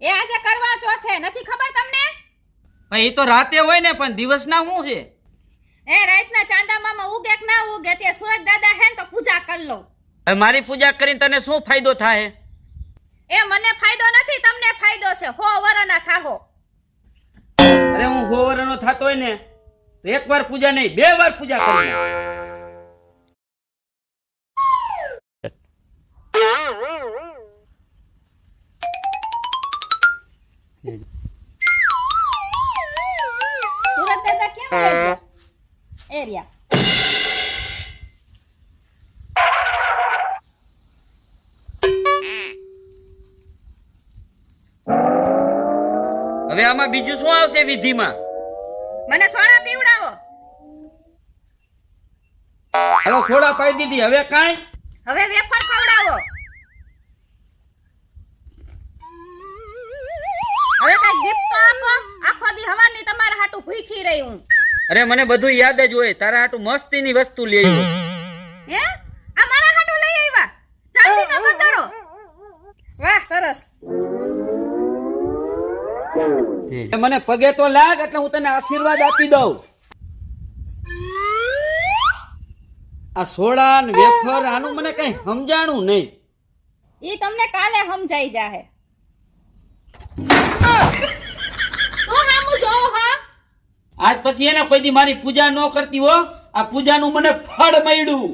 એ આજે કરવા ચોથે નથી ખબર તમને? એ તો રાતે હોય ને, પણ દિવસ ના શું છે? એ રાતના ચાંદા મામા ઉગે કે ના ઉગે તે સુરજ દાદા હે ને તો પૂજા કરી લો. હવે મારી પૂજા કરીને તને શું ફાયદો થાય? એ મને ફાયદો નથી, તમને ફાયદો છે. 100 વરના થાહો. અરે હું 100 વર્ષનો થતો હોય ને તો એક વાર પૂજા નહીં, 2 વાર પૂજા કરી. સુરજ દાદા કેમ ગયા? એરિયા હવે આમાં બીજું શું આવશે વિધિમાં? મને સોડા પીવડાવો. હવે સોડા પાઈ દીધી, હવે કાંઈ? હવે વેફર ખવડાવો. હવે કઈ ગિફ્ટ તો આપો. આખો દી હવાની તમારા હાટુ ભૂખી રહી હું. અરે મને બધું યાદ જ હોય, તારા હાટુ મસ્તીની વસ્તુ લઈ આવ્યો. હે આ મારા હાટુ લઈ આવ્યા? ચાંદીનો ગદરો. વાહ સરસ. મને પગે તો લાગ એટલે હું તને આશીર્વાદ આપી દઉં. આ સોડા ને વેફર આનું મને કઈ સમજાણું નહીં. ઈ તમને કાલે સમજાઈ જાહે. તો હામુ જોવો હા. આજ પછી એને કોઈ દી મારી પૂજા ન કરતી હો. આ પૂજાનું મને ફળ મળ્યું.